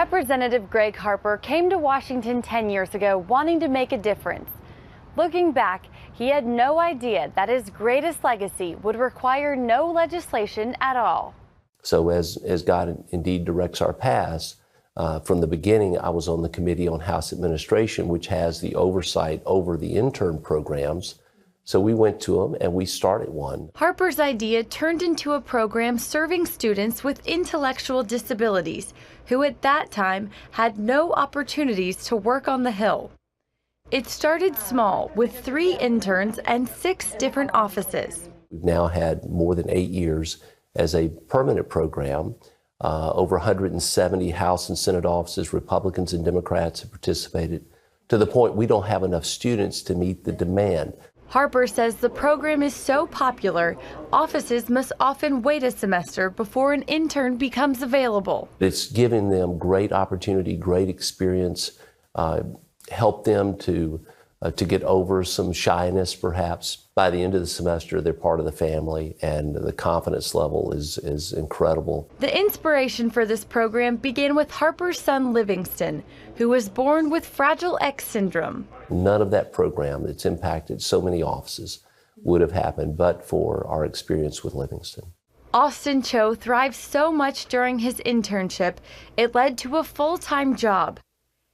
Representative Gregg Harper came to Washington 10 years ago wanting to make a difference. Looking back, he had no idea that his greatest legacy would require no legislation at all. So as God indeed directs our paths, from the beginning, I was on the Committee on House Administration, which has the oversight over the intern programs. So we went to them and we started one. Harper's idea turned into a program serving students with intellectual disabilities who at that time had no opportunities to work on the Hill. It started small with 3 interns and 6 different offices. We've now had more than 8 years as a permanent program. Over 170 House and Senate offices, Republicans and Democrats have participated, to the point we don't have enough students to meet the demand. Harper says the program is so popular, offices must often wait a semester before an intern becomes available. It's giving them great opportunity, great experience, help them to get over some shyness perhaps. By the end of the semester, they're part of the family, and the confidence level is incredible. The inspiration for this program began with Harper's son Livingston, who was born with Fragile X syndrome. None of that program that's impacted so many offices would have happened but for our experience with Livingston. Austin Cho thrived so much during his internship, it led to a full-time job.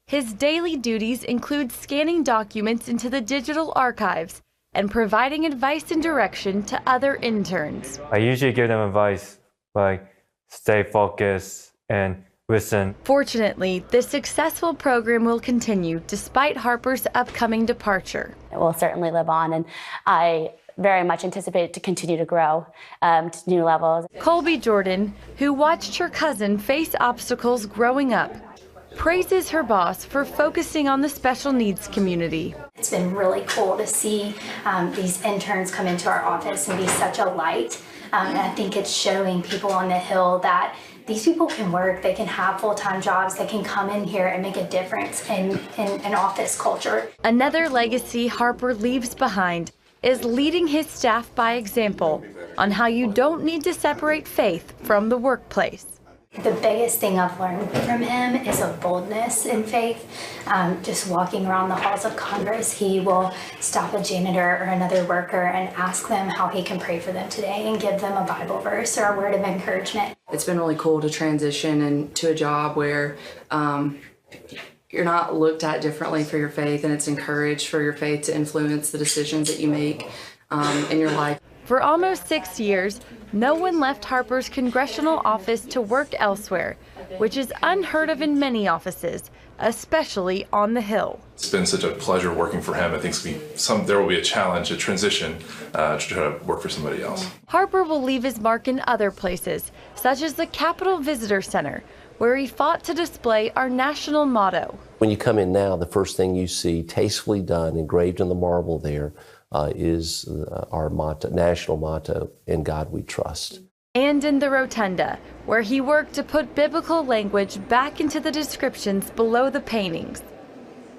His daily duties include scanning documents into the digital archives and providing advice and direction to other interns. I usually give them advice like stay focused and listen. Fortunately, the successful program will continue despite Harper's upcoming departure. It will certainly live on, and I very much anticipate it to continue to grow to new levels. Colby Jordan, who watched her cousin face obstacles growing up, praises her boss for focusing on the special needs community. It's been really cool to see these interns come into our office and be such a light. And I think it's showing people on the Hill that these people can work, they can have full-time jobs, they can come in here and make a difference in office culture. Another legacy Harper leaves behind is leading his staff by example on how you don't need to separate faith from the workplace. The biggest thing I've learned from him is a boldness in faith. Just walking around the halls of Congress, he will stop a janitor or another worker and ask them how he can pray for them today and give them a Bible verse or a word of encouragement. It's been really cool to transition into a job where you're not looked at differently for your faith, and it's encouraged for your faith to influence the decisions that you make in your life. For almost 6 years, no one left Harper's congressional office to work elsewhere, which is unheard of in many offices, especially on the Hill. It's been such a pleasure working for him. I think there will be a challenge, a transition, to try to work for somebody else. Harper will leave his mark in other places, such as the Capitol Visitor Center, where he fought to display our national motto. When you come in now, the first thing you see tastefully done, engraved in the marble there, is our motto, national motto, "In God We Trust." And in the rotunda, where he worked to put biblical language back into the descriptions below the paintings.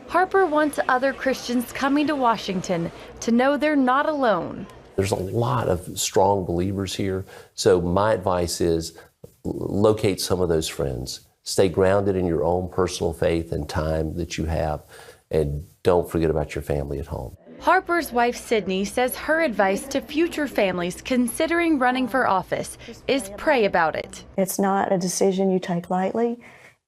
Harper wants other Christians coming to Washington to know they're not alone. There's a lot of strong believers here, so my advice is locate some of those friends. Stay grounded in your own personal faith and time that you have, and don't forget about your family at home. Harper's wife, Sydney, says her advice to future families considering running for office is pray about it. It's not a decision you take lightly,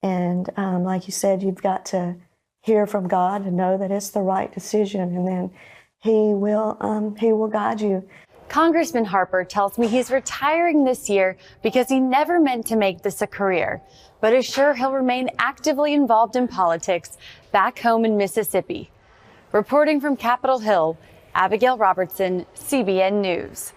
and like you said, you've got to hear from God and know that it's the right decision, and then He will guide you. Congressman Harper tells me he's retiring this year because he never meant to make this a career, but is sure he'll remain actively involved in politics back home in Mississippi. Reporting from Capitol Hill, Abigail Robertson, CBN News.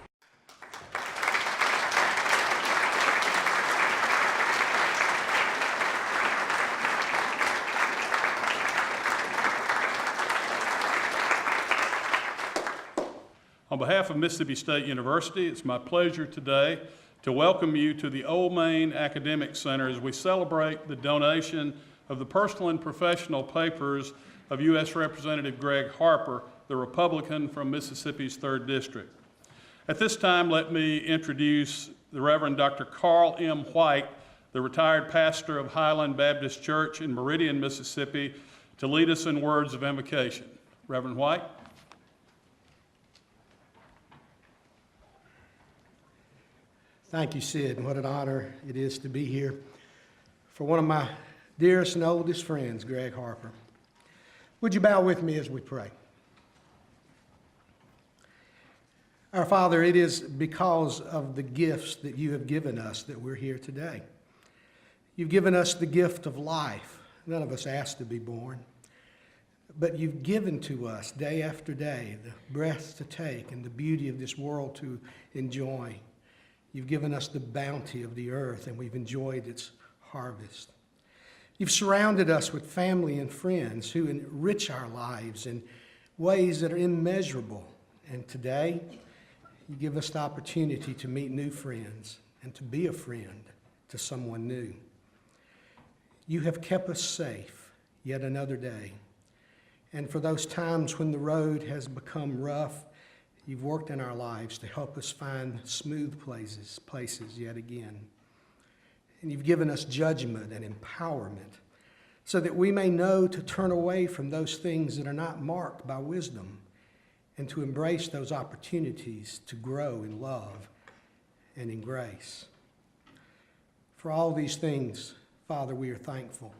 On behalf of Mississippi State University, it's my pleasure today to welcome you to the Old Main Academic Center as we celebrate the donation of the personal and professional papers of U.S. Representative Gregg Harper, the Republican from Mississippi's 3rd District. At this time, let me introduce the Reverend Dr. Carl M. White, the retired pastor of Highland Baptist Church in Meridian, Mississippi, to lead us in words of invocation. Reverend White. Thank you, Sid, and what an honor it is to be here for one of my dearest and oldest friends, Gregg Harper. Would you bow with me as we pray? Our Father, it is because of the gifts that you have given us that we're here today. You've given us the gift of life. None of us asked to be born. But you've given to us day after day the breath to take and the beauty of this world to enjoy. You've given us the bounty of the earth, and we've enjoyed its harvest. You've surrounded us with family and friends who enrich our lives in ways that are immeasurable. And today, you give us the opportunity to meet new friends and to be a friend to someone new. You have kept us safe yet another day. And for those times when the road has become rough, you've worked in our lives to help us find smooth places yet again. And you've given us judgment and empowerment so that we may know to turn away from those things that are not marked by wisdom and to embrace those opportunities to grow in love and in grace. For all these things, Father, we are thankful.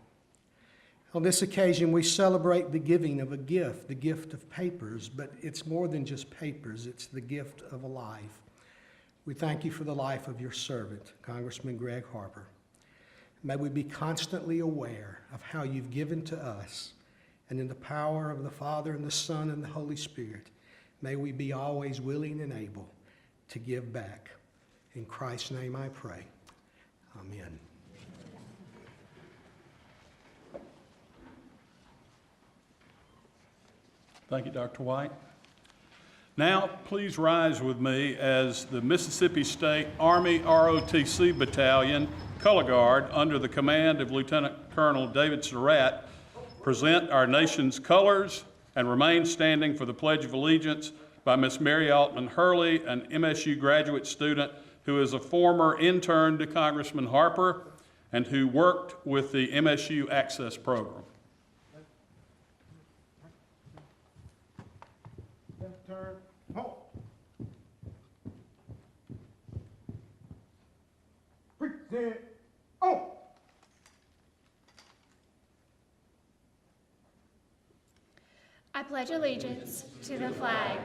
On this occasion, we celebrate the giving of a gift, the gift of papers, but it's more than just papers, it's the gift of a life. We thank you for the life of your servant, Congressman Gregg Harper. May we be constantly aware of how you've given to us, and in the power of the Father and the Son and the Holy Spirit, may we be always willing and able to give back. In Christ's name I pray. Amen. Thank you, Dr. White. Now, please rise with me as the Mississippi State Army ROTC Battalion Color Guard, under the command of Lieutenant Colonel David Surratt, present our nation's colors and remain standing for the Pledge of Allegiance by Miss Mary Altman Hurley, an MSU graduate student who is a former intern to Congressman Harper and who worked with the MSU Access Program. Turn, hold. Present, oh. I pledge allegiance to the flag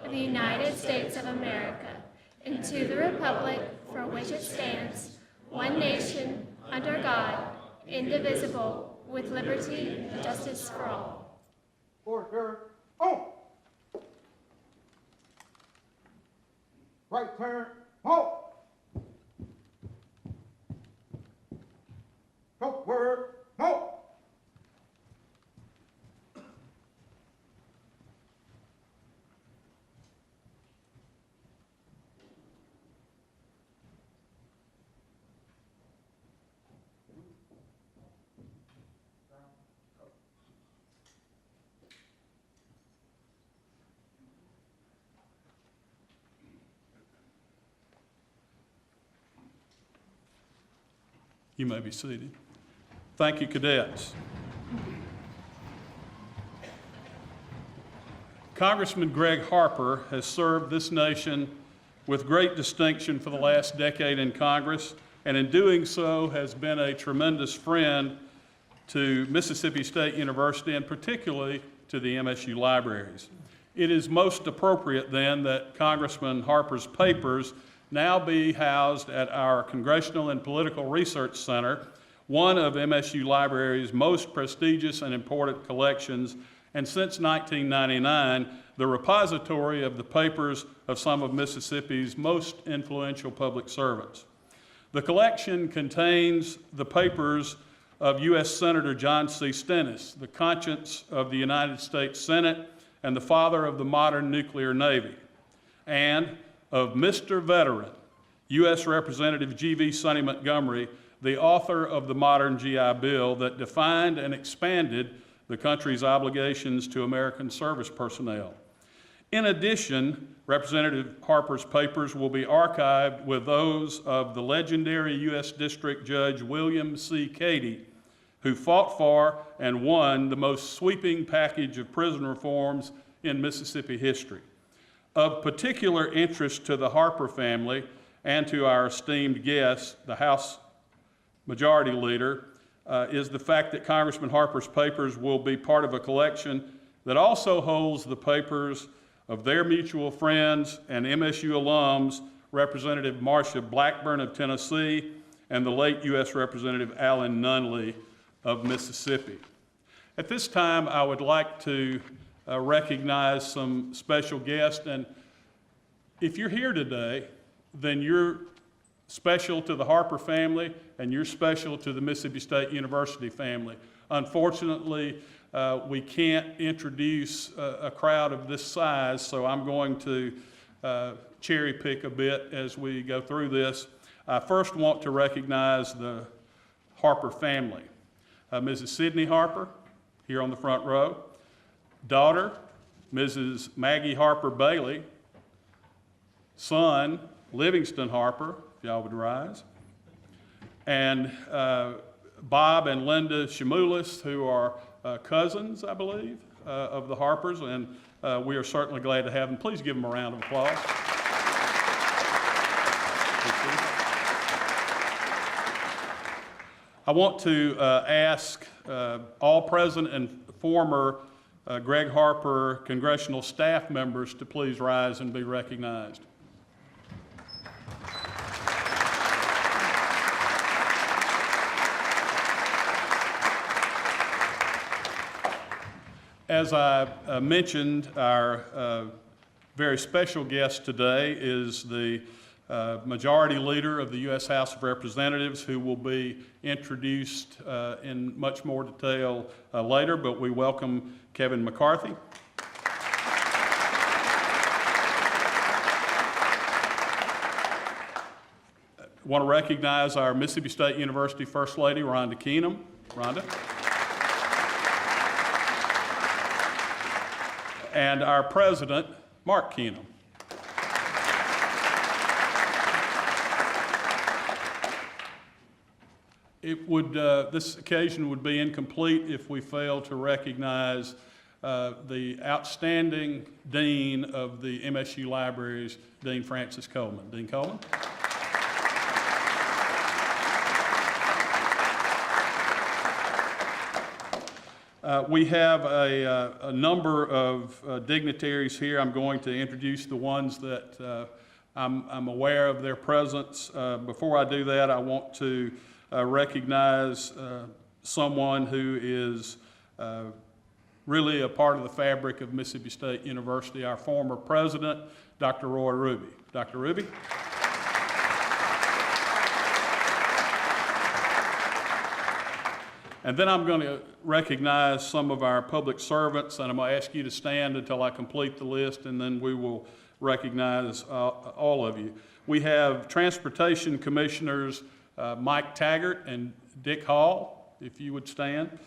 of the United States of America and to the republic for which it stands, one nation, under God, indivisible, with liberty and justice for all. Order, oh. Right turn, halt. Forward, halt. You may be seated. Thank you, cadets. Congressman Gregg Harper has served this nation with great distinction for the last decade in Congress, and in doing so has been a tremendous friend to Mississippi State University and particularly to the MSU libraries. It is most appropriate then that Congressman Harper's papers now be housed at our Congressional and Political Research Center, one of MSU Library's most prestigious and important collections, and since 1999, the repository of the papers of some of Mississippi's most influential public servants. The collection contains the papers of U.S. Senator John C. Stennis, the conscience of the United States Senate and the father of the modern nuclear Navy, and of Mr. Veteran, U.S. Representative G.V. Sonny Montgomery, the author of the modern GI Bill that defined and expanded the country's obligations to American service personnel. In addition, Representative Harper's papers will be archived with those of the legendary U.S. District Judge William C. Cady, who fought for and won the most sweeping package of prison reforms in Mississippi history. Of particular interest to the Harper family and to our esteemed guest, the House Majority Leader, is the fact that Congressman Harper's papers will be part of a collection that also holds the papers of their mutual friends and MSU alums, Representative Marcia Blackburn of Tennessee and the late U.S. Representative Alan Nunley of Mississippi. At this time, I would like to recognize some special guests, and if you're here today, then you're special to the Harper family and you're special to the Mississippi State University family. Unfortunately, we can't introduce a crowd of this size, so I'm going to cherry pick a bit as we go through this. I first want to recognize the Harper family. Mrs. Sydney Harper, here on the front row. Daughter, Mrs. Maggie Harper Bailey. Son, Livingston Harper, if y'all would rise. And Bob and Linda Shimulis, who are cousins, I believe, of the Harpers, and we are certainly glad to have them. Please give them a round of applause. I want to ask all present and former Gregg Harper congressional staff members to please rise and be recognized. As I mentioned, our very special guest today is the Majority Leader of the U.S. House of Representatives, who will be introduced in much more detail later, but we welcome Kevin McCarthy. I want to recognize our Mississippi State University First Lady, Rhonda Keenum. Rhonda. And our President, Mark Keenum. This occasion would be incomplete if we failed to recognize the outstanding Dean of the MSU Libraries, Dean Francis Coleman. Dean Coleman. We have a number of dignitaries here. I'm going to introduce the ones that I'm aware of their presence. Before I do that, I want to recognize someone who is really a part of the fabric of Mississippi State University, our former president, Dr. Roy Ruby. Dr. Ruby. And then I'm going to recognize some of our public servants, and I'm going to ask you to stand until I complete the list, and then we will recognize all of you. We have Transportation Commissioners Mike Taggart and Dick Hall, if you would stand.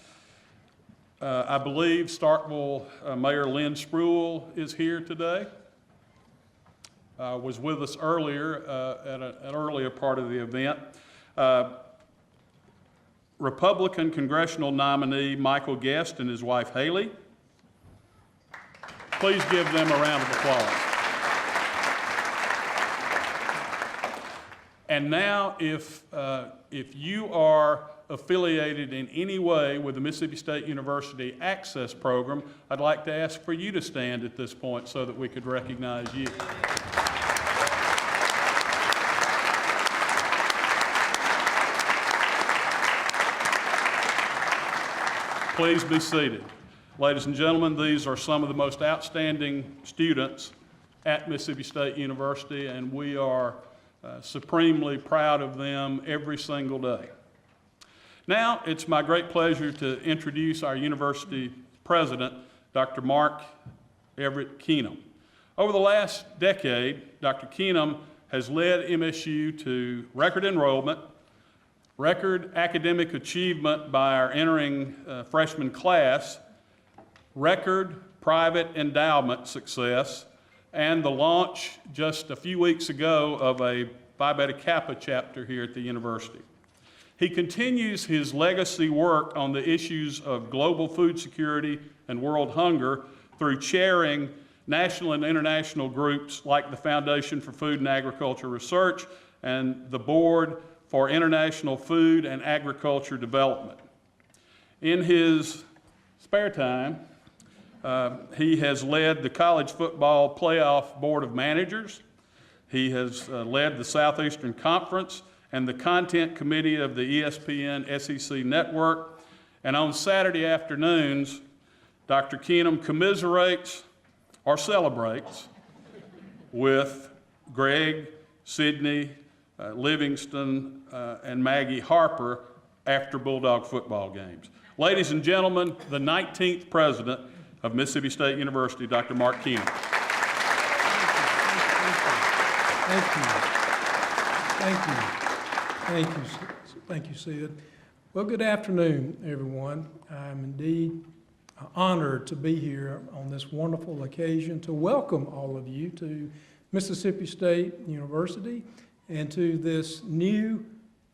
I believe Starkville Mayor Lynn Spruill is here today. Was with us earlier at an earlier part of the event. Republican congressional nominee Michael Guest and his wife Haley. Please give them a round of applause. And now, if you are affiliated in any way with the Mississippi State University Access Program, I'd like to ask for you to stand at this point so that we could recognize you. Please be seated. Ladies and gentlemen, these are some of the most outstanding students at Mississippi State University, and we are supremely proud of them every single day. Now, it's my great pleasure to introduce our university president, Dr. Mark Everett Keenum. Over the last decade, Dr. Keenum has led MSU to record enrollment, record academic achievement by our entering freshman class, record private endowment success, and the launch just a few weeks ago of a Phi Beta Kappa chapter here at the university. He continues his legacy work on the issues of global food security and world hunger through chairing national and international groups like the Foundation for Food and Agriculture Research and the Board for International Food and Agriculture Development. In his spare time, he has led the College Football Playoff Board of Managers. He has led the Southeastern Conference and the Content Committee of the ESPN SEC Network. And on Saturday afternoons, Dr. Keenum commiserates or celebrates with Greg, Sidney, Livingston, and Maggie Harper after Bulldog football games. Ladies and gentlemen, the 19th president of Mississippi State University, Dr. Mark Keenum. Thank you, Sid. Well, good afternoon, everyone. I'm indeed honored to be here on this wonderful occasion to welcome all of you to Mississippi State University and to this new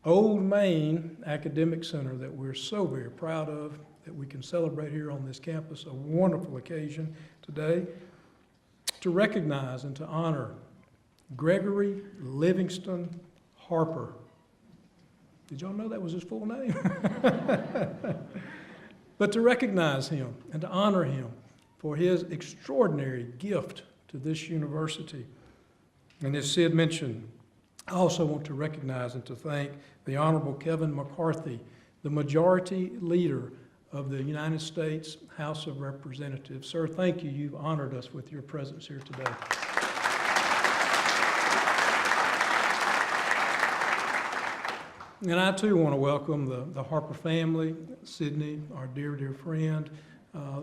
Old Main Academic Center that we're so very proud of that we can celebrate here on this campus. A wonderful occasion today to recognize and to honor Gregory Livingston Harper. Did y'all know that was his full name? But to recognize him and to honor him for his extraordinary gift to this university. And as Sid mentioned, I also want to recognize and to thank the Honorable Kevin McCarthy, the Majority Leader of the United States House of Representatives. Sir, thank you. You've honored us with your presence here today. And I too want to welcome the Harper family, Sidney, our dear, dear friend,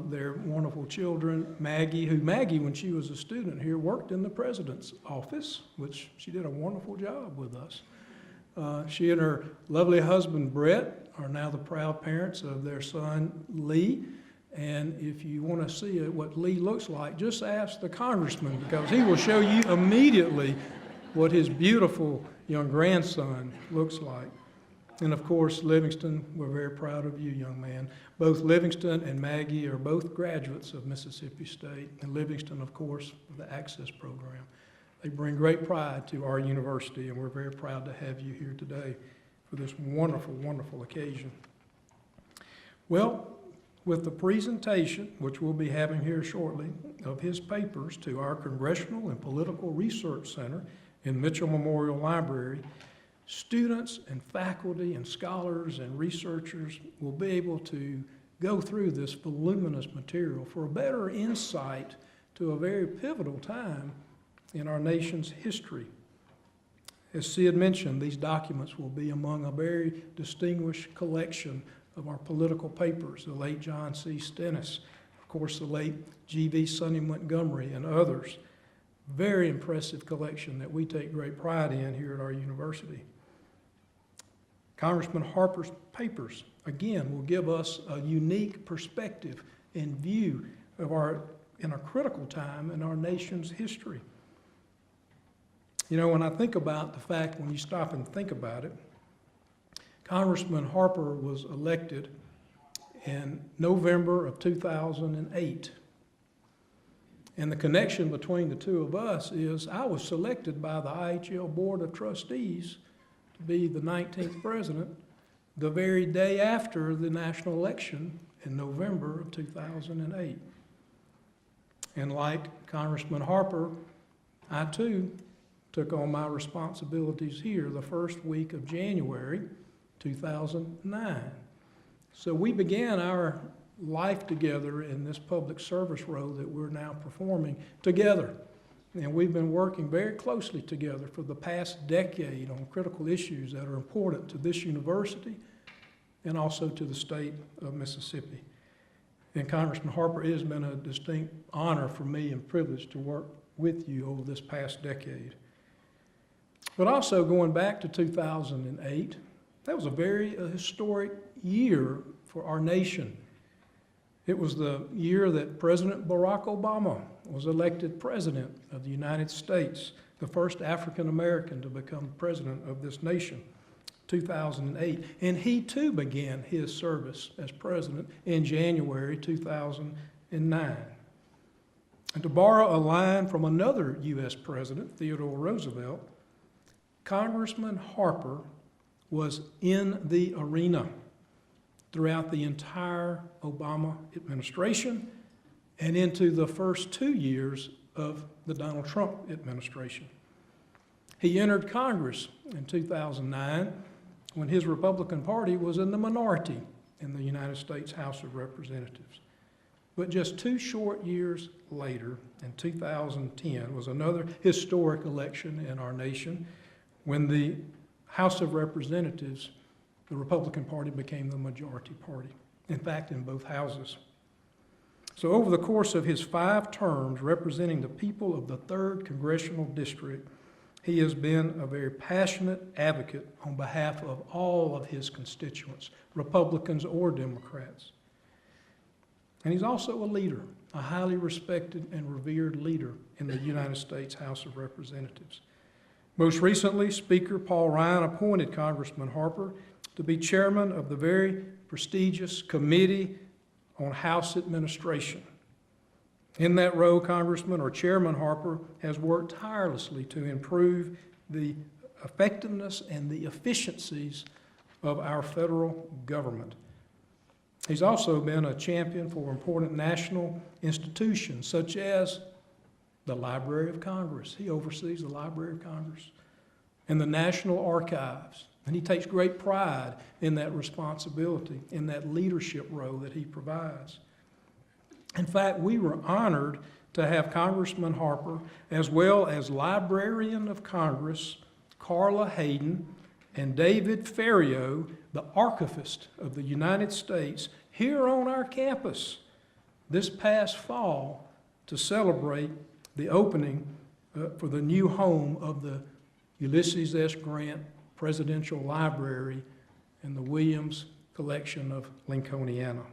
their wonderful children, Maggie, when she was a student here, worked in the president's office, which she did a wonderful job with us. She and her lovely husband, Brett, are now the proud parents of their son, Lee. And if you want to see what Lee looks like, just ask the congressman, because he will show you immediately what his beautiful young grandson looks like. And of course, Livingston, we're very proud of you, young man. Both Livingston and Maggie are both graduates of Mississippi State, and Livingston, of course, of the Access Program. They bring great pride to our university, and we're very proud to have you here today for this wonderful, wonderful occasion. Well, with the presentation, which we'll be having here shortly, of his papers to our Congressional and Political Research Center in Mitchell Memorial Library, students and faculty and scholars and researchers will be able to go through this voluminous material for a better insight to a very pivotal time in our nation's history. As Sid mentioned, these documents will be among a very distinguished collection of our political papers, the late John C. Stennis, of course the late G.V. Sonny Montgomery, and others. Very impressive collection that we take great pride in here at our university. Congressman Harper's papers, again, will give us a unique perspective and view of in a critical time in our nation's history. You know, when I think about the fact, when you stop and think about it, Congressman Harper was elected in November of 2008. And the connection between the two of us is I was selected by the IHL Board of Trustees to be the 19th president the very day after the national election in November of 2008. And like Congressman Harper, I too took on my responsibilities here the first week of January 2009. So we began our life together in this public service role that we're now performing together. And we've been working very closely together for the past decade on critical issues that are important to this university and also to the state of Mississippi. And Congressman Harper, it has been a distinct honor for me and privilege to work with you over this past decade. But also going back to 2008, that was a very historic year for our nation. It was the year that President Barack Obama was elected President of the United States, the first African American to become President of this nation, 2008. And he too began his service as President in January 2009. And to borrow a line from another U.S. President, Theodore Roosevelt, Congressman Harper was in the arena throughout the entire Obama administration and into the first 2 years of the Donald Trump administration. He entered Congress in 2009 when his Republican Party was in the minority in the United States House of Representatives. But just 2 short years later, in 2010, was another historic election in our nation when the House of Representatives, the Republican Party became the majority party, in fact, in both houses. So over the course of his 5 terms representing the people of the 3rd Congressional District, he has been a very passionate advocate on behalf of all of his constituents, Republicans or Democrats. And he's also a leader, a highly respected and revered leader in the United States House of Representatives. Most recently, Speaker Paul Ryan appointed Congressman Harper to be chairman of the very prestigious Committee on House Administration. In that role, Chairman Harper has worked tirelessly to improve the effectiveness and the efficiencies of our federal government. He's also been a champion for important national institutions such as the Library of Congress. He oversees the Library of Congress and the National Archives. And he takes great pride in that responsibility, in that leadership role that he provides. In fact, we were honored to have Congressman Harper, as well as Librarian of Congress Carla Hayden and David Ferriero, the Archivist of the United States, here on our campus this past fall to celebrate the opening for the new home of the Ulysses S. Grant Presidential Library and the Williams Collection of Lincolniana.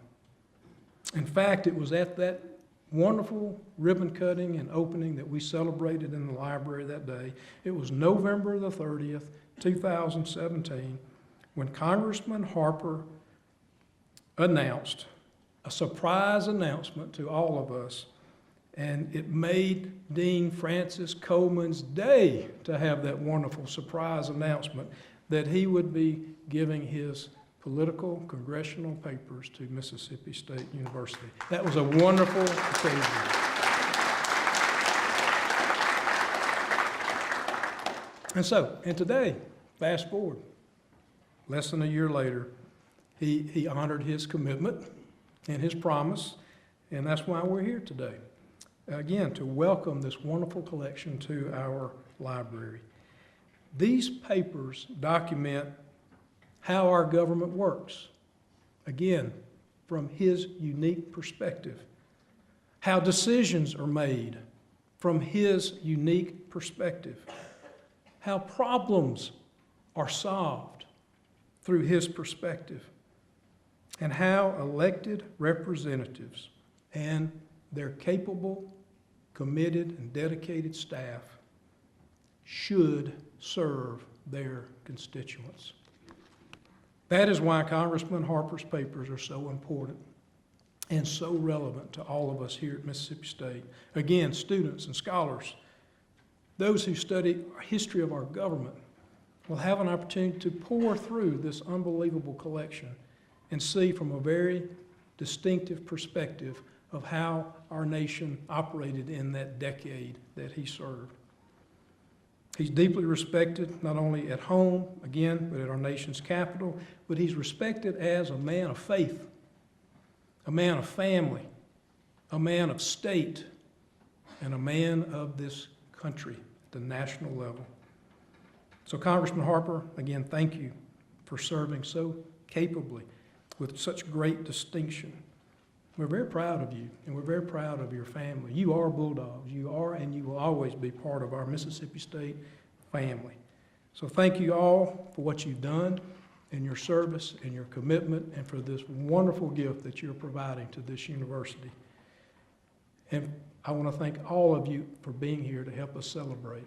In fact, it was at that wonderful ribbon cutting and opening that we celebrated in the library that day. It was November the 30th, 2017, when Congressman Harper announced a surprise announcement to all of us, and it made Dean Francis Coleman's day to have that wonderful surprise announcement that he would be giving his political congressional papers to Mississippi State University. That was a wonderful occasion. And today, fast forward, less than a year later, he honored his commitment and his promise, and that's why we're here today. Again, to welcome this wonderful collection to our library. These papers document how our government works, again, from his unique perspective. How decisions are made from his unique perspective. How problems are solved through his perspective. And how elected representatives and their capable, committed, and dedicated staff should serve their constituents. That is why Congressman Harper's papers are so important and so relevant to all of us here at Mississippi State. Again, students and scholars, those who study history of our government will have an opportunity to pore through this unbelievable collection and see from a very distinctive perspective of how our nation operated in that decade that he served. He's deeply respected not only at home, again, but at our nation's capital, but he's respected as a man of faith, a man of family, a man of state, and a man of this country at the national level. So Congressman Harper, again, thank you for serving so capably with such great distinction. We're very proud of you, and we're very proud of your family. You are Bulldogs. You are, and you will always be part of our Mississippi State family. So thank you all for what you've done in your service, in your commitment, and for this wonderful gift that you're providing to this university. And I want to thank all of you for being here to help us celebrate.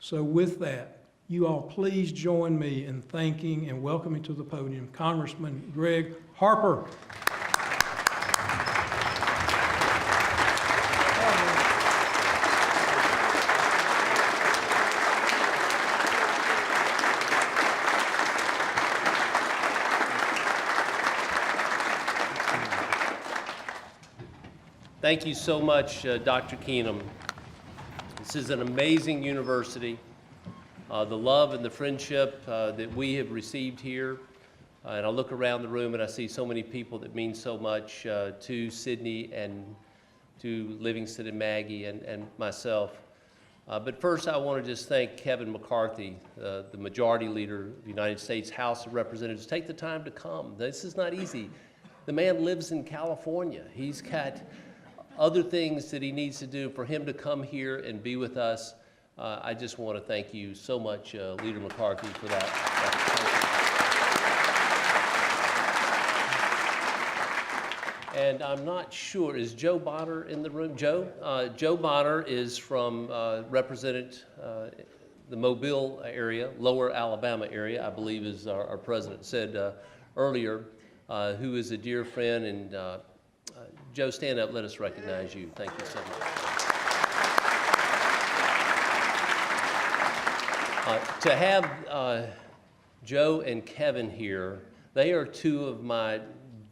So with that, you all please join me in thanking and welcoming to the podium Congressman Gregg Harper. Thank you so much, Dr. Keenum. This is an amazing university. The love and the friendship that we have received here, and I look around the room and I see so many people that mean so much to Sydney and to Livingston and Maggie and myself. But first I want to just thank Kevin McCarthy, the Majority Leader of the United States House of Representatives. Take the time to come. This is not easy. The man lives in California. He's got other things that he needs to do. For him to come here and be with us, I just want to thank you so much, Leader McCarthy, for that. And I'm not sure, is Joe Bonner in the room? Joe? Joe Bonner is from, represented the Mobile area, lower Alabama area, I believe as our president said earlier, who is a dear friend. And Joe, stand up, let us recognize you. Thank you so much. To have Joe and Kevin here, they are two of my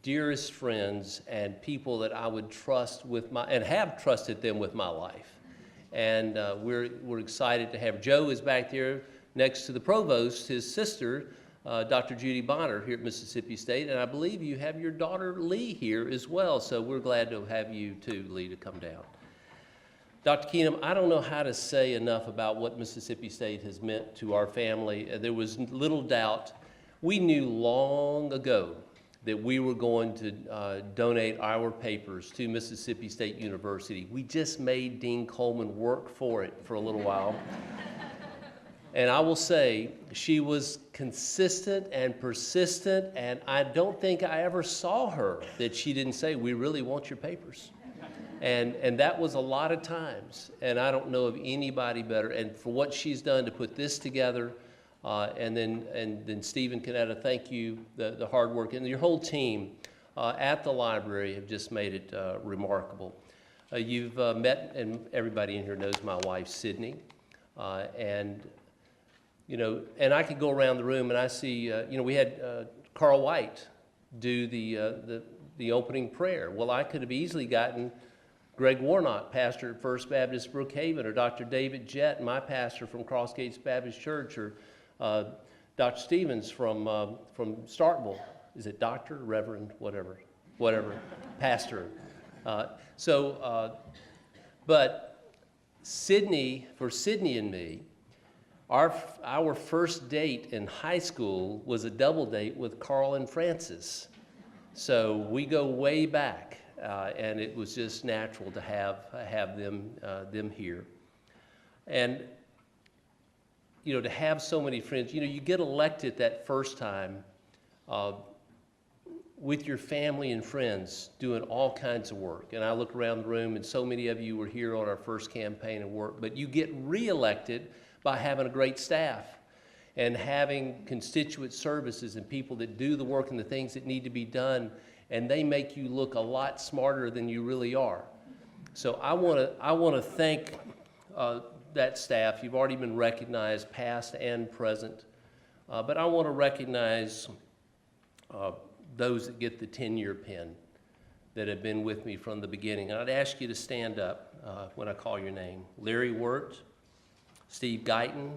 dearest friends and people that I would trust with my, and have trusted them with my life. And we're excited to have. Joe is back there next to the provost, his sister, Dr. Judy Bonner here at Mississippi State, and I believe you have your daughter Lee here as well, so we're glad to have you too, Lee, to come down. Dr. Keenum, I don't know how to say enough about what Mississippi State has meant to our family. There was little doubt. We knew long ago that we were going to donate our papers to Mississippi State University. We just made Dean Coleman work for it for a little while. And I will say, she was consistent and persistent, and I don't think I ever saw her that she didn't say, we really want your papers. And that was a lot of times, and I don't know of anybody better. And for what she's done to put this together, and then Stephen Canetta, thank you, the hard work, and your whole team at the library have just made it remarkable. You've met, and everybody in here knows my wife, Sydney, and you know, and I could go around the room and I see, you know, we had Carl White do the opening prayer. Well, I could have easily gotten Greg Warnock, pastor at First Baptist Brookhaven, or Dr. David Jett, my pastor from Cross Gates Baptist Church, or Dr. Stevens from Starkville. Is it doctor, reverend, whatever, pastor. But Sydney, for Sydney and me, our first date in high school was a double date with Carl and Francis. So we go way back, and it was just natural to have them here. And you know, to have so many friends, you know, you get elected that first time with your family and friends doing all kinds of work. And I look around the room, and so many of you were here on our first campaign and work, but you get reelected by having a great staff and having constituent services and people that do the work and the things that need to be done, and they make you look a lot smarter than you really are. So I want to thank that staff. You've already been recognized, past and present, but I want to recognize those that get the 10-year pin that have been with me from the beginning. And I'd ask you to stand up when I call your name. Larry Wirt, Steve Guyton,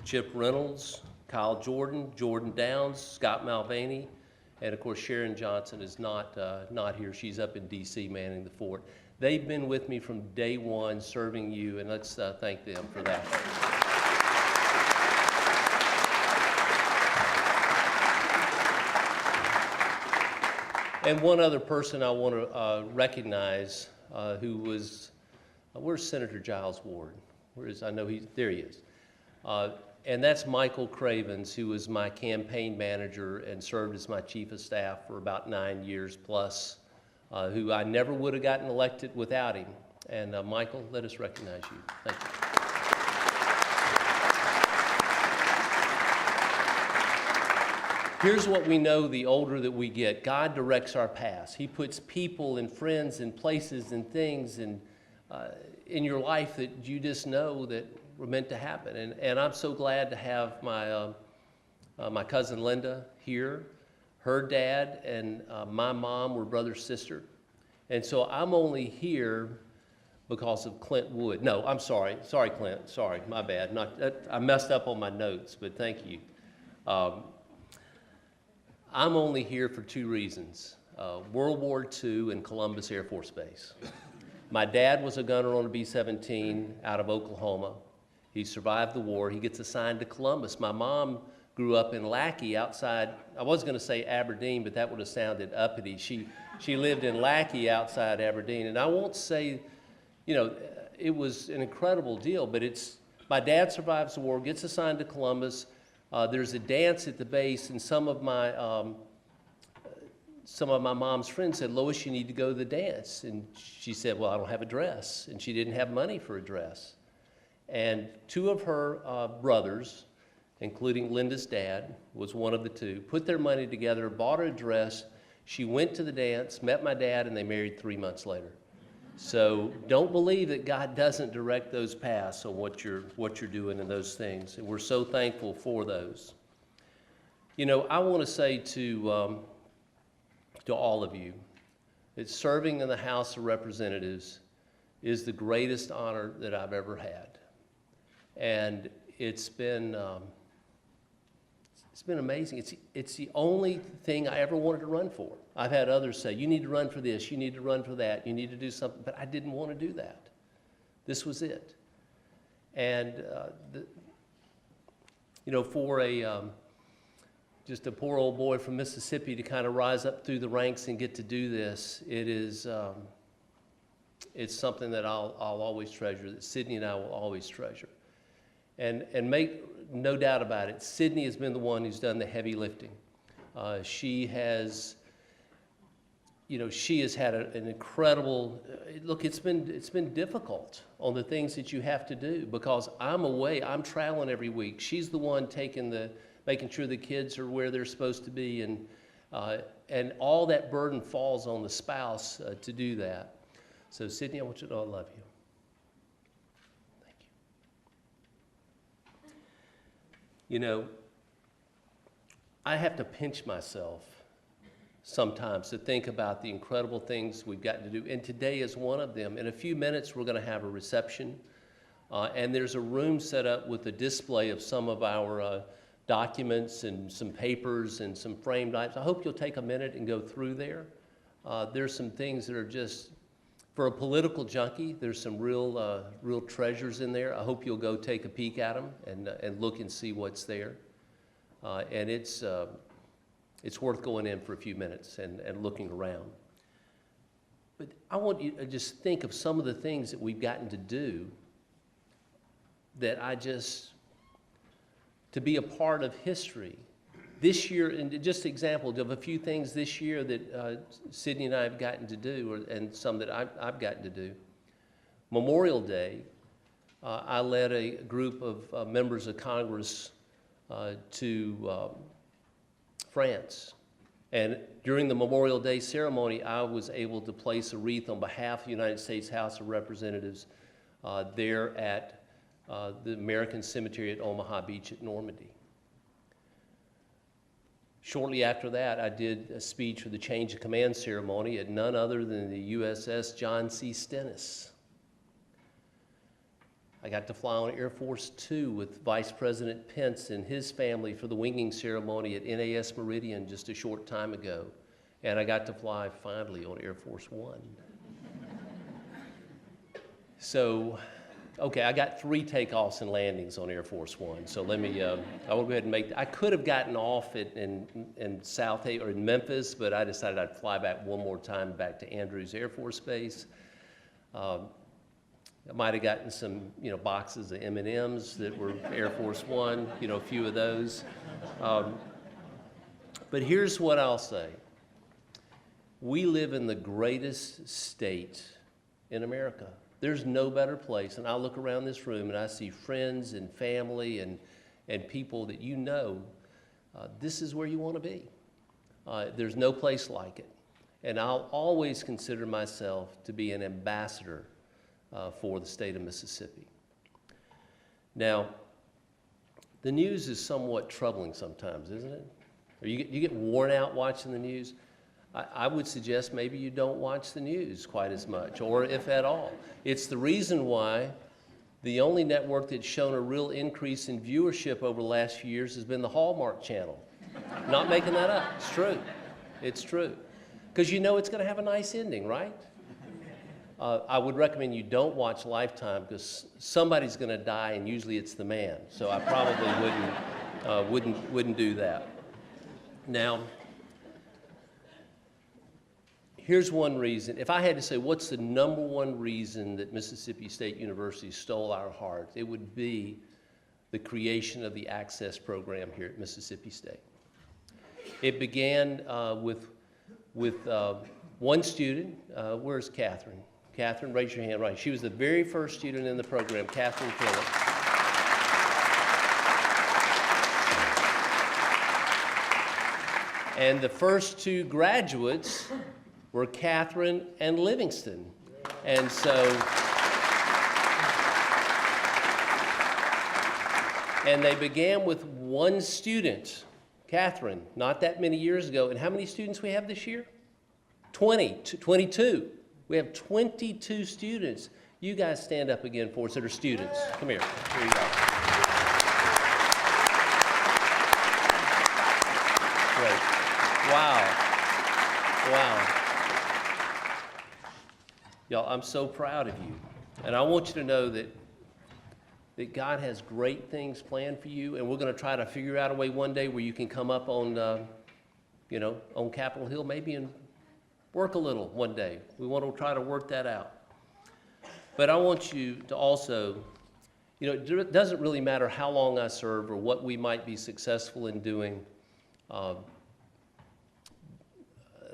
Chip Reynolds, Kyle Jordan, Jordan Downs, Scott Malvaney, and of course Sharon Johnson is not here. She's up in DC manning the fort. They've been with me from day one serving you, and let's thank them for that. And one other person I want to recognize who was, where's Senator Giles Ward? Where is, I know there he is. And that's Michael Cravens, who was my campaign manager and served as my chief of staff for about 9 years plus, who I never would have gotten elected without him. And Michael, let us recognize you. Thank you. Here's what we know the older that we get. God directs our paths. He puts people and friends and places and things in your life that you just know that were meant to happen. And I'm so glad to have my cousin Linda here. Her dad and my mom were brother-sister. And so I'm only here because of Clint Wood. No, I'm sorry. Sorry, Clint. Sorry, my bad. I messed up on my notes, but thank you. I'm only here for 2 reasons. World War II and Columbus Air Force Base. My dad was a gunner on a B-17 out of Oklahoma. He survived the war. He gets assigned to Columbus. My mom grew up in Lackey outside, I was going to say Aberdeen, but that would have sounded uppity. She lived in Lackey outside Aberdeen. And I won't say, you know, it was an incredible deal, but my dad survives the war, gets assigned to Columbus. There's a dance at the base, and some of my mom's friends said, "Lois, you need to go to the dance." And she said, "Well, I don't have a dress." And she didn't have money for a dress. And 2 of her brothers, including Linda's dad, was one of the 2, put their money together, bought her a dress. She went to the dance, met my dad, and they married 3 months later. So don't believe that God doesn't direct those paths on what you're doing in those things. And we're so thankful for those. You know, I want to say to all of you that serving in the House of Representatives is the greatest honor that I've ever had. And it's been amazing. It's the only thing I ever wanted to run for. I've had others say, "You need to run for this, you need to run for that, you need to do something," but I didn't want to do that. This was it. And, you know, for just a poor old boy from Mississippi to kind of rise up through the ranks and get to do this, it's something that I'll always treasure, that Sydney and I will always treasure. And make no doubt about it, Sydney has been the one who's done the heavy lifting. She has had an incredible, look, it's been difficult on the things that you have to do because I'm away, I'm traveling every week. She's the one making sure the kids are where they're supposed to be, and all that burden falls on the spouse to do that. So Sydney, I want you to know I love you. You know, I have to pinch myself sometimes to think about the incredible things we've gotten to do, and today is one of them. In a few minutes, we're going to have a reception, and there's a room set up with a display of some of our documents and some papers and some framed items. I hope you'll take a minute and go through there. There's some things that are just, for a political junkie, there's some real treasures in there. I hope you'll go take a peek at them and look and see what's there. And it's worth going in for a few minutes and looking around. But I want you to just think of some of the things that we've gotten to do that to be a part of history. This year, and just an example of a few things this year that Sydney and I have gotten to do, and some that I've gotten to do. Memorial Day, I led a group of members of Congress to France. And during the Memorial Day ceremony, I was able to place a wreath on behalf of the United States House of Representatives there at the American Cemetery at Omaha Beach at Normandy. Shortly after that, I did a speech for the change of command ceremony at none other than the USS John C. Stennis. I got to fly on Air Force 2 with Vice President Pence and his family for the winging ceremony at NAS Meridian just a short time ago. And I got to fly finally on Air Force 1. So, okay, I got 3 takeoffs and landings on Air Force 1. So let me, I will go ahead and I could have gotten off in South or in Memphis, but I decided I'd fly back one more time back to Andrews Air Force Base. I might have gotten some, boxes of M&Ms that were Air Force One, a few of those. But here's what I'll say. We live in the greatest state in America. There's no better place. And I look around this room and I see friends and family and people that this is where you want to be. There's no place like it. And I'll always consider myself to be an ambassador for the state of Mississippi. Now, the news is somewhat troubling sometimes, isn't it? Or you get worn out watching the news. I would suggest maybe you don't watch the news quite as much, or if at all. It's the reason why the only network that's shown a real increase in viewership over the last few years has been the Hallmark Channel. Not making that up. It's true. It's true. Because it's going to have a nice ending, right? I would recommend you don't watch Lifetime because somebody's going to die, and usually it's the man. So I probably wouldn't do that. Now, here's one reason. If I had to say what's the number one reason that Mississippi State University stole our heart, it would be the creation of the Access program here at Mississippi State. It began with one student. Where's Catherine? Catherine, raise your hand. Right. She was the very first student in the program, Catherine Phillips. And the first two graduates were Catherine and Livingston. And so, and they began with one student, Catherine, not that many years ago. And how many students we have this year? 22. We have 22 students. You guys stand up again for us that are students. Come here. Here you go. Great. Wow. Y'all, I'm so proud of you. And I want you to know that God has great things planned for you, and we're going to try to figure out a way one day where you can come up on, on Capitol Hill maybe and work a little one day. We want to try to work that out. But I want you to also, it doesn't really matter how long I serve or what we might be successful in doing.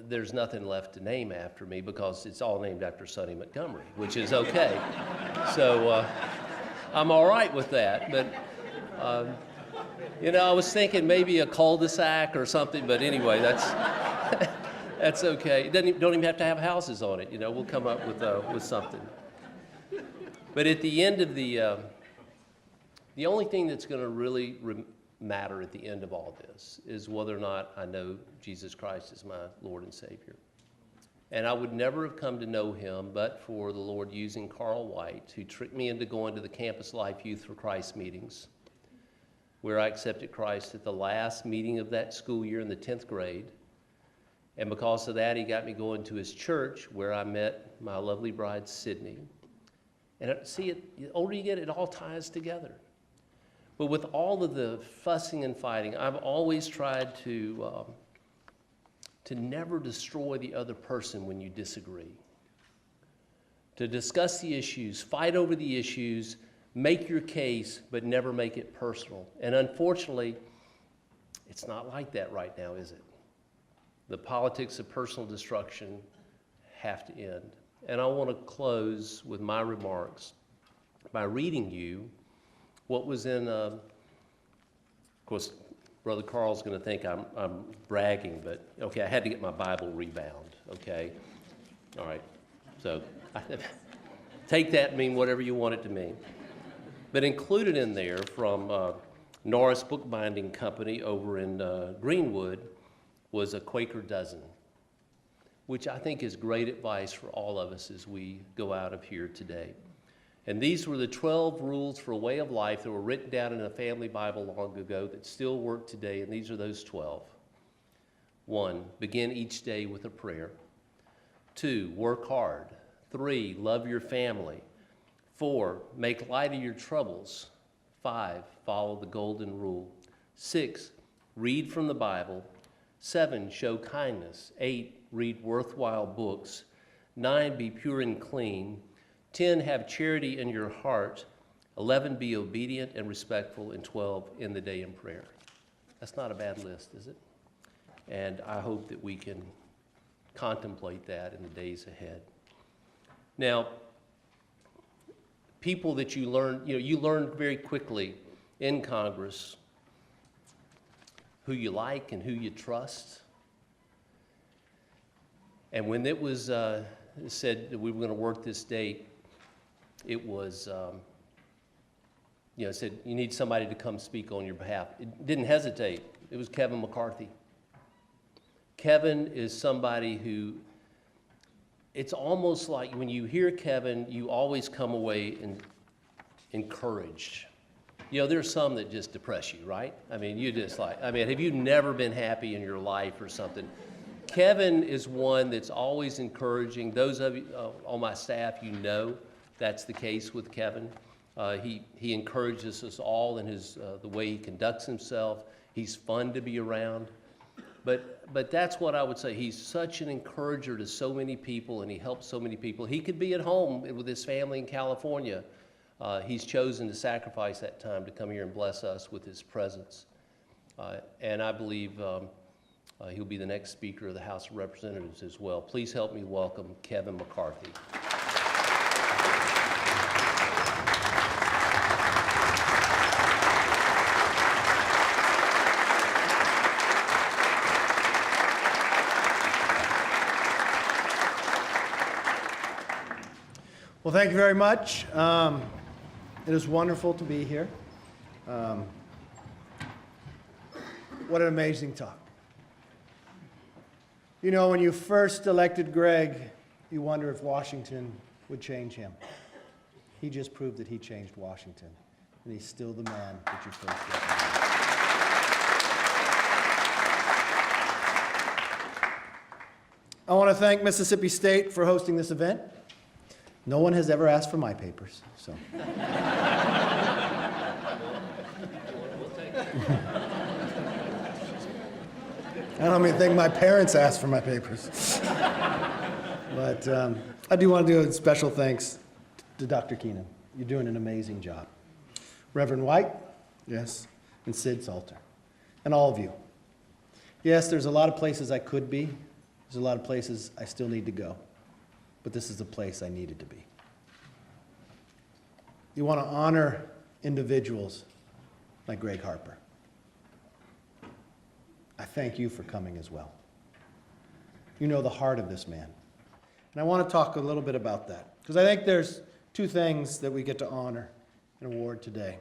There's nothing left to name after me because it's all named after Sonny Montgomery, which is okay. So I'm all right with that. But, I was thinking maybe a cul-de-sac or something, but anyway, that's okay. Don't even have to have houses on it. We'll come up with something. But at the end of the only thing that's going to really matter at the end of all this is whether or not I know Jesus Christ as my Lord and Savior. And I would never have come to know him but for the Lord using Carl White, who tricked me into going to the Campus Life Youth for Christ meetings, where I accepted Christ at the last meeting of that school year in the 10th grade. And because of that, he got me going to his church, where I met my lovely bride, Sydney. And see, the older you get, it all ties together. But with all of the fussing and fighting, I've always tried to never destroy the other person when you disagree. To discuss the issues, fight over the issues, make your case, but never make it personal. And unfortunately, it's not like that right now, is it? The politics of personal destruction have to end. And I want to close with my remarks by reading you what was in, of course, Brother Carl's going to think I'm bragging, but okay, I had to get my Bible rebound, okay? All right, so take that and mean whatever you want it to mean. But included in there from Norris Bookbinding Company over in Greenwood was a Quaker dozen, which I think is great advice for all of us as we go out of here today. And these were the 12 rules for a way of life that were written down in a family Bible long ago that still work today, and these are those 12. 1, begin each day with a prayer. 2, work hard. 3, love your family. 4, make light of your troubles. 5, follow the golden rule. 6, read from the Bible. 7, show kindness. 8, read worthwhile books. 9, be pure and clean. 10, have charity in your heart. 11, be obedient and respectful. And 12, end the day in prayer. That's not a bad list, is it? And I hope that we can contemplate that in the days ahead. Now, people that you learn very quickly in Congress who you like and who you trust. And when it was said that we were going to work this date, it was, it said, you need somebody to come speak on your behalf. It didn't hesitate. It was Kevin McCarthy. Kevin is somebody who, it's almost like when you hear Kevin, you always come away encouraged. There's some that just depress you, right? I mean, have you never been happy in your life or something? Kevin is one that's always encouraging. Those of you on my staff, that's the case with Kevin. He encourages us all in the way he conducts himself. He's fun to be around. But that's what I would say. He's such an encourager to so many people, and he helps so many people. He could be at home with his family in California. He's chosen to sacrifice that time to come here and bless us with his presence. And I believe he'll be the next Speaker of the House of Representatives as well. Please help me welcome Kevin McCarthy. Well, thank you very much. It is wonderful to be here. What an amazing talk. When you first elected Gregg, you wonder if Washington would change him. He just proved that he changed Washington, and he's still the man that you first elected. I want to thank Mississippi State for hosting this event. No one has ever asked for my papers, so. I don't even think my parents asked for my papers. But I do want to do a special thanks to Dr. Keenan. You're doing an amazing job. Reverend White, yes, and Sid Salter, and all of you. Yes, there's a lot of places I could be. There's a lot of places I still need to go. But this is the place I needed to be. You want to honor individuals like Gregg Harper. I thank you for coming as well. You know the heart of this man. And I want to talk a little bit about that, because I think there's two things that we get to honor and award today.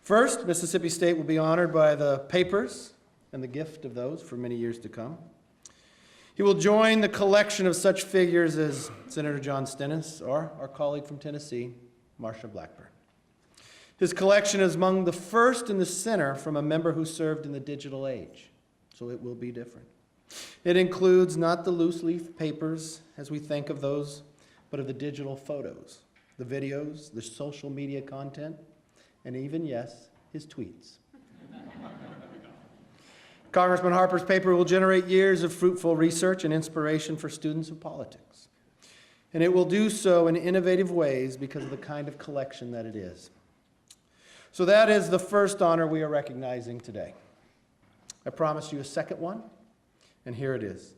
First, Mississippi State will be honored by the papers and the gift of those for many years to come. He will join the collection of such figures as Senator John Stennis or our colleague from Tennessee, Marsha Blackburn. His collection is among the first in the center from a member who served in the digital age, so it will be different. It includes not the loose leaf papers as we think of those, but of the digital photos, the videos, the social media content, and even, yes, his tweets. Congressman Harper's paper will generate years of fruitful research and inspiration for students of politics. And it will do so in innovative ways because of the kind of collection that it is. So that is the first honor we are recognizing today. I promised you a second one, and here it is.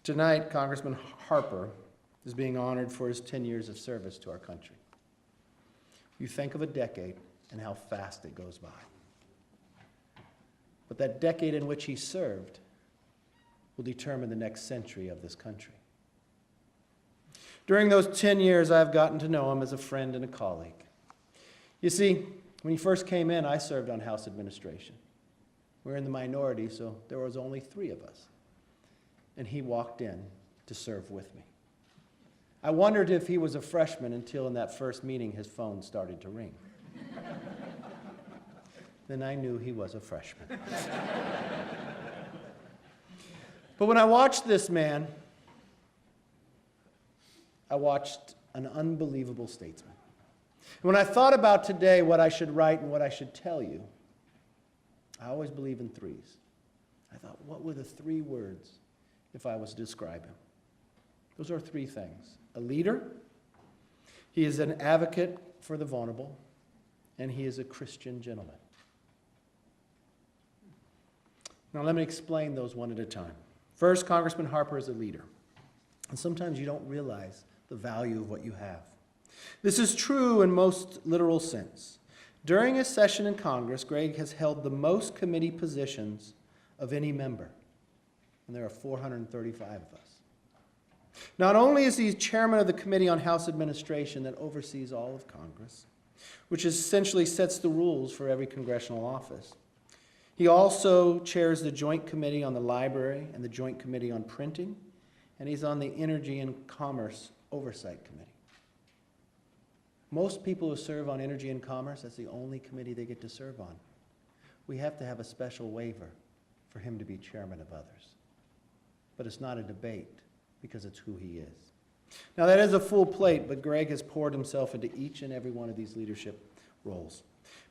Tonight, Congressman Harper is being honored for his 10 years of service to our country. You think of a decade and how fast it goes by. But that decade in which he served will determine the next century of this country. During those 10 years, I've gotten to know him as a friend and a colleague. You see, when he first came in, I served on House administration. We were in the minority, so there was only 3 of us. And he walked in to serve with me. I wondered if he was a freshman until in that first meeting his phone started to ring. Then I knew he was a freshman. But when I watched this man, I watched an unbelievable statesman. And when I thought about today what I should write and what I should tell you, I always believe in 3s. I thought, what were the 3 words if I was to describe him? Those are 3 things: a leader, He is an advocate for the vulnerable, and he is a Christian gentleman. Now let me explain those one at a time. First, Congressman Harper is a leader, and sometimes you don't realize the value of what you have. This is true in most literal sense. During his session in Congress, Gregg has held the most committee positions of any member, and there are 435 of us. Not only is he chairman of the Committee on House Administration that oversees all of Congress, which essentially sets the rules for every congressional office, he also chairs the Joint Committee on the Library and the Joint Committee on Printing, and he's on the Energy and Commerce Oversight Committee. Most people who serve on Energy and Commerce, that's the only committee they get to serve on. We have to have a special waiver for him to be chairman of others. But it's not a debate, because it's who he is. Now that is a full plate, but Gregg has poured himself into each and every one of these leadership roles.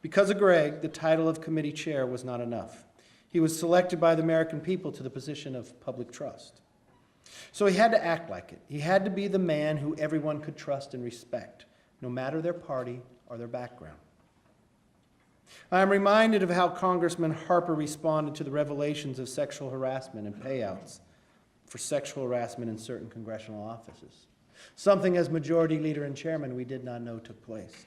Because of Gregg, the title of committee chair was not enough. He was selected by the American people to the position of public trust. So he had to act like it. He had to be the man who everyone could trust and respect, no matter their party or their background. I am reminded of how Congressman Harper responded to the revelations of sexual harassment and payouts for sexual harassment in certain congressional offices, something as majority leader and chairman we did not know took place.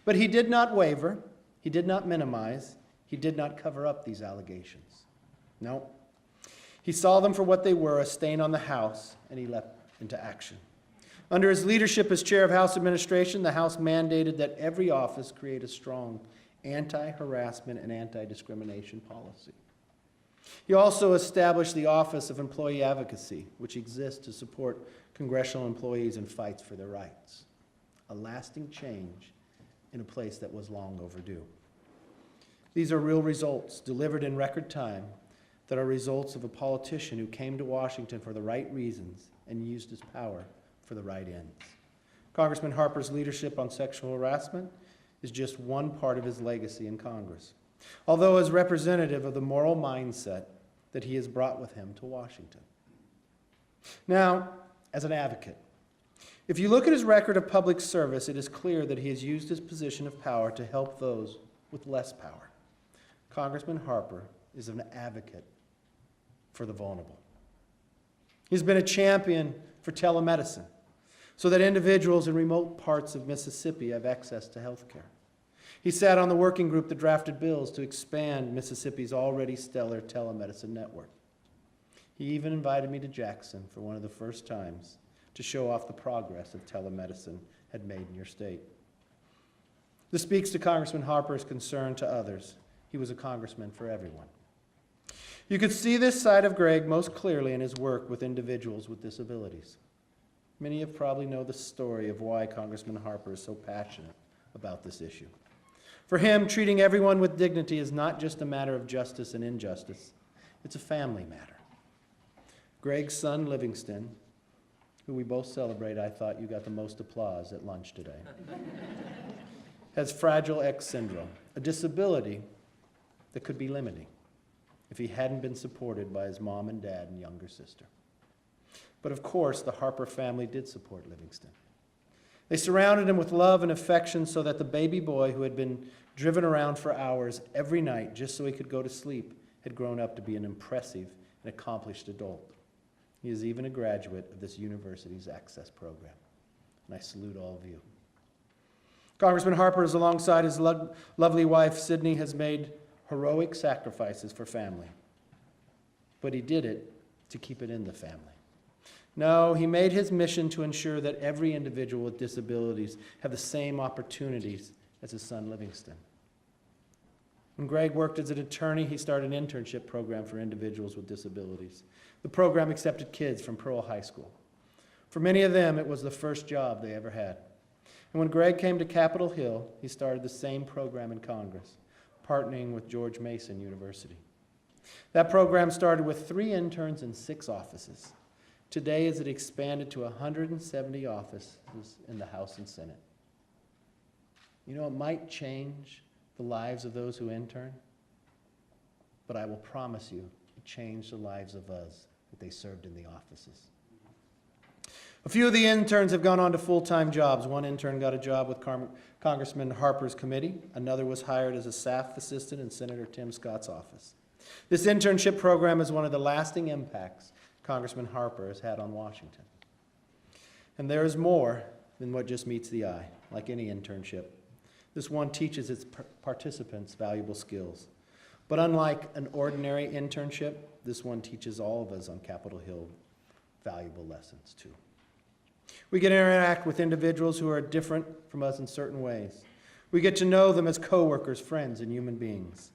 But he did not waver, he did not minimize, he did not cover up these allegations. No. He saw them for what they were, a stain on the House, and he leapt into action. Under his leadership as chair of House Administration, the House mandated that every office create a strong anti-harassment and anti-discrimination policy. He also established the Office of Employee Advocacy, which exists to support congressional employees in fights for their rights. A lasting change in a place that was long overdue. These are real results delivered in record time that are results of a politician who came to Washington for the right reasons and used his power for the right ends. Congressman Harper's leadership on sexual harassment is just one part of his legacy in Congress, although as representative of the moral mindset that he has brought with him to Washington. Now, as an advocate, if you look at his record of public service, it is clear that he has used his position of power to help those with less power. Congressman Harper is an advocate for the vulnerable. He's been a champion for telemedicine so that individuals in remote parts of Mississippi have access to health care. He sat on the working group that drafted bills to expand Mississippi's already stellar telemedicine network. He even invited me to Jackson for one of the first times to show off the progress that telemedicine had made in your state. This speaks to Congressman Harper's concern to others. He was a congressman for everyone. You could see this side of Gregg most clearly in his work with individuals with disabilities. Many of you probably know the story of why Congressman Harper is so passionate about this issue. For him, treating everyone with dignity is not just a matter of justice and injustice. It's a family matter. Gregg's son, Livingston, who we both celebrate, I thought you got the most applause at lunch today, has Fragile X syndrome, a disability that could be limiting if he hadn't been supported by his mom and dad and younger sister. But of course, the Harper family did support Livingston. They surrounded him with love and affection so that the baby boy who had been driven around for hours every night just so he could go to sleep had grown up to be an impressive and accomplished adult. He is even a graduate of this university's Access program. And I salute all of you. Congressman Harper, alongside his lovely wife, Sydney, has made heroic sacrifices for family. But he did it to keep it in the family. No, he made his mission to ensure that every individual with disabilities have the same opportunities as his son Livingston. When Gregg worked as an attorney, he started an internship program for individuals with disabilities. The program accepted kids from Pearl High School. For many of them, it was the first job they ever had. And when Gregg came to Capitol Hill, he started the same program in Congress, partnering with George Mason University. That program started with 3 interns and 6 offices. Today, as it expanded to 170 offices in the House and Senate. You know, it might change the lives of those who intern, but I will promise you, it changed the lives of us that they served in the offices. A few of the interns have gone on to full-time jobs. One intern got a job with Congressman Harper's committee. Another was hired as a staff assistant in Senator Tim Scott's office. This internship program is one of the lasting impacts Congressman Harper has had on Washington. And there is more than what just meets the eye, like any internship. This one teaches its participants valuable skills. But unlike an ordinary internship, this one teaches all of us on Capitol Hill valuable lessons too. We get to interact with individuals who are different from us in certain ways. We get to know them as coworkers, friends, and human beings.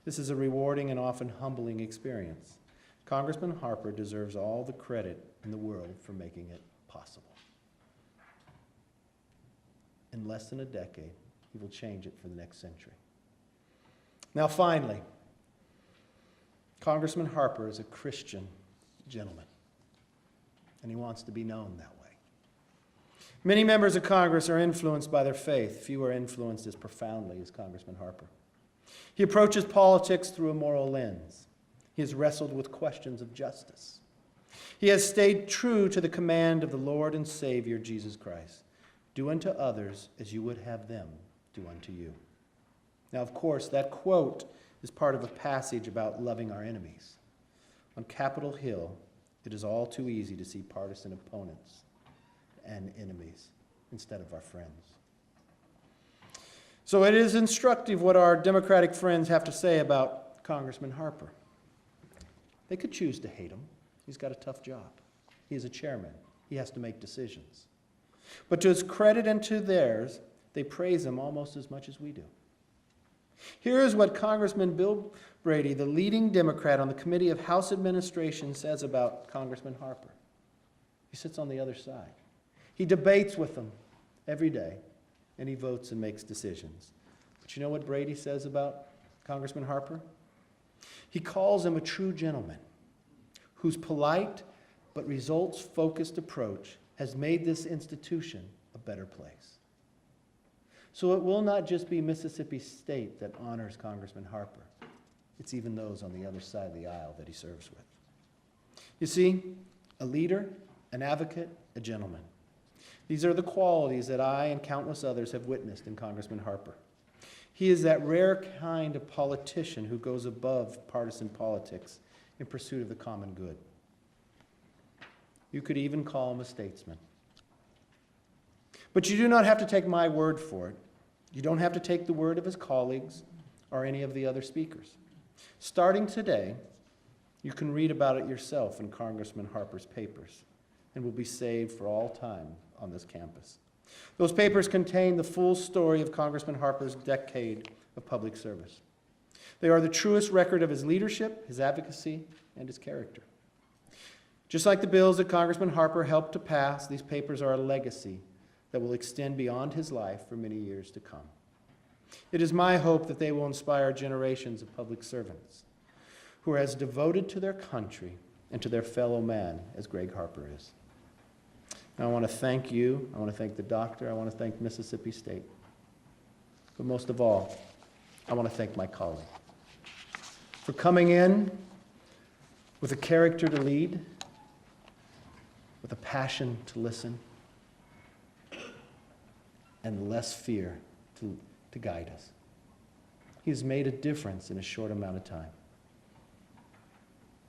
This is a rewarding and often humbling experience. Congressman Harper deserves all the credit in the world for making it possible. In less than a decade, he will change it for the next century. Now finally, Congressman Harper is a Christian gentleman, and he wants to be known that way. Many members of Congress are influenced by their faith. Few are influenced as profoundly as Congressman Harper. He approaches politics through a moral lens. He has wrestled with questions of justice. He has stayed true to the command of the Lord and Savior, Jesus Christ. Do unto others as you would have them do unto you. Now, of course, that quote is part of a passage about loving our enemies. On Capitol Hill, it is all too easy to see partisan opponents and enemies instead of our friends. So it is instructive what our Democratic friends have to say about Congressman Harper. They could choose to hate him. He's got a tough job. He is a chairman. He has to make decisions. But to his credit and to theirs, they praise him almost as much as we do. Here is what Congressman Bill Brady, the leading Democrat on the Committee of House Administration, says about Congressman Harper. He sits on the other side. He debates with them every day, and he votes and makes decisions. But you know what Brady says about Congressman Harper? He calls him a true gentleman whose polite but results-focused approach has made this institution a better place. So it will not just be Mississippi State that honors Congressman Harper. It's even those on the other side of the aisle that he serves with. You see, a leader, an advocate, a gentleman. These are the qualities that I and countless others have witnessed in Congressman Harper. He is that rare kind of politician who goes above partisan politics in pursuit of the common good. You could even call him a statesman. But you do not have to take my word for it. You don't have to take the word of his colleagues or any of the other speakers. Starting today, you can read about it yourself in Congressman Harper's papers and will be saved for all time on this campus. Those papers contain the full story of Congressman Harper's decade of public service. They are the truest record of his leadership, his advocacy, and his character. Just like the bills that Congressman Harper helped to pass, these papers are a legacy that will extend beyond his life for many years to come. It is my hope that they will inspire generations of public servants who are as devoted to their country and to their fellow man as Gregg Harper is. I want to thank you. I want to thank the doctor. I want to thank Mississippi State. But most of all, I want to thank my colleague for coming in with a character to lead, with a passion to listen, and less fear to guide us. He's made a difference in a short amount of time.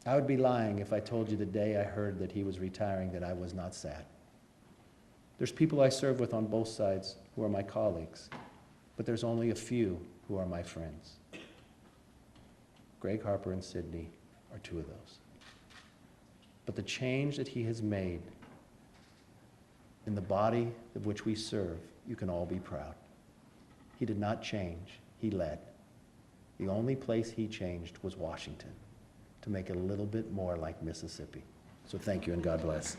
I would be lying if I told you the day I heard that he was retiring that I was not sad. There's people I serve with on both sides who are my colleagues, but there's only a few who are my friends. Gregg Harper and Sidney are two of those. But the change that he has made in the body of which we serve, you can all be proud. He did not change, he led. The only place he changed was Washington, to make it a little bit more like Mississippi. So thank you and God bless.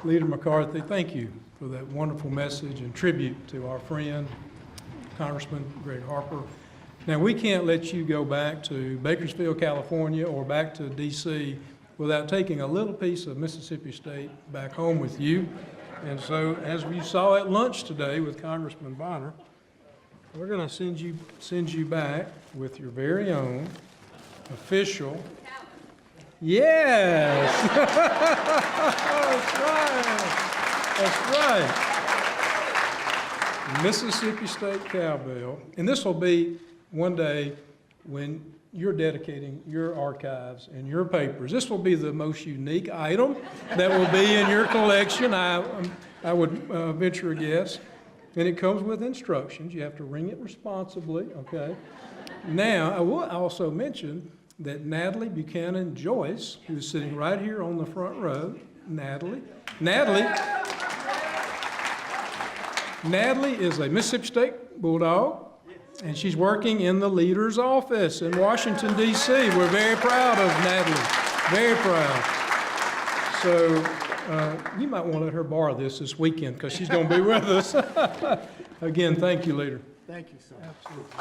Leader McCarthy, thank you for that wonderful message and tribute to our friend, Congressman Gregg Harper. Now, we can't let you go back to Bakersfield, California, or back to D.C. without taking a little piece of Mississippi State back home with you. And so, as we saw at lunch today with Congressman Bonner, we're going to send you back with your very own official. Yes, that's right. Mississippi State cowbell, and this will be one day when you're dedicating your archives and your papers. This will be the most unique item that will be in your collection, I would venture a guess. And it comes with instructions. You have to ring it responsibly, okay? Now, I will also mention that Natalie Buchanan Joyce, who's sitting right here on the front row, Natalie is a Mississippi State Bulldog, and she's working in the leader's office in Washington, D.C. We're very proud of Natalie, very proud. So you might want to let her borrow this weekend because she's going to be with us. Again, thank you, Leader. Thank you so much. Absolutely.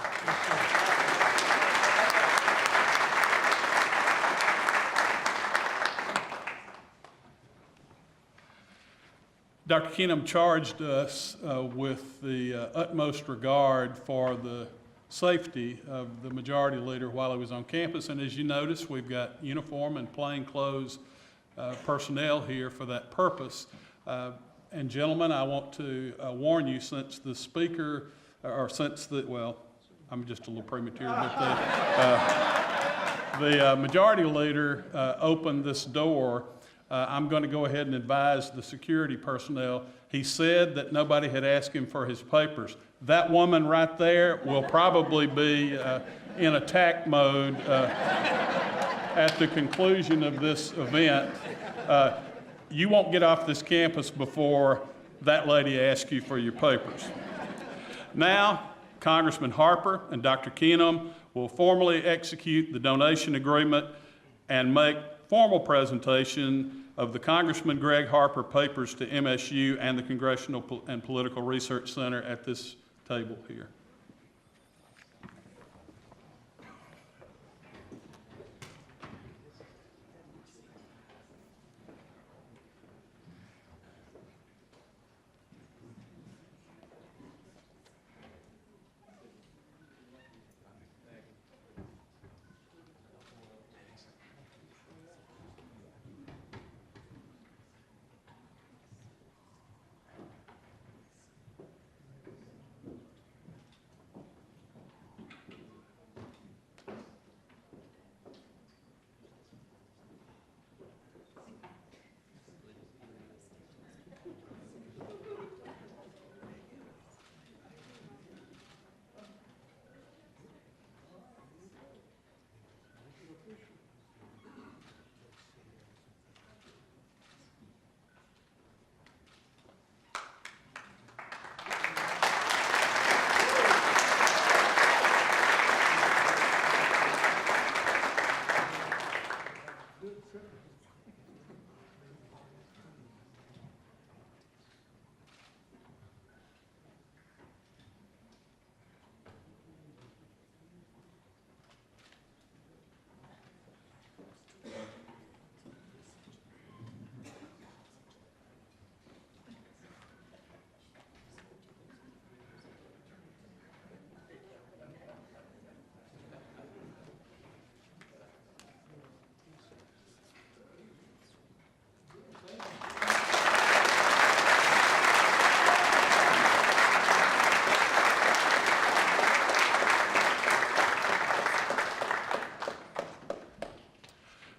Dr. Keenum charged us with the utmost regard for the safety of the majority leader while he was on campus. And as you notice, we've got uniform and plainclothes personnel here for that purpose. And gentlemen, I want to warn you, since the speaker, well, I'm just a little premature, but the majority leader opened this door. I'm going to go ahead and advise the security personnel. He said that nobody had asked him for his papers. That woman right there will probably be in attack mode at the conclusion of this event. You won't get off this campus before that lady asks you for your papers. Now, Congressman Harper and Dr. Keenum will formally execute the donation agreement and make formal presentation of the Congressman Gregg Harper papers to MSU and the Congressional and Political Research Center at this table here.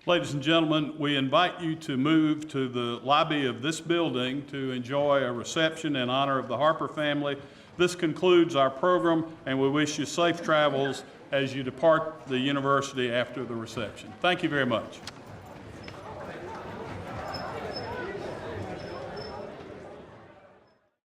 Ladies and gentlemen, we invite you to move to the lobby of this building to enjoy a reception in honor of the Harper family. This concludes our program, and we wish you safe travels as you depart the university after the reception. Thank you very much.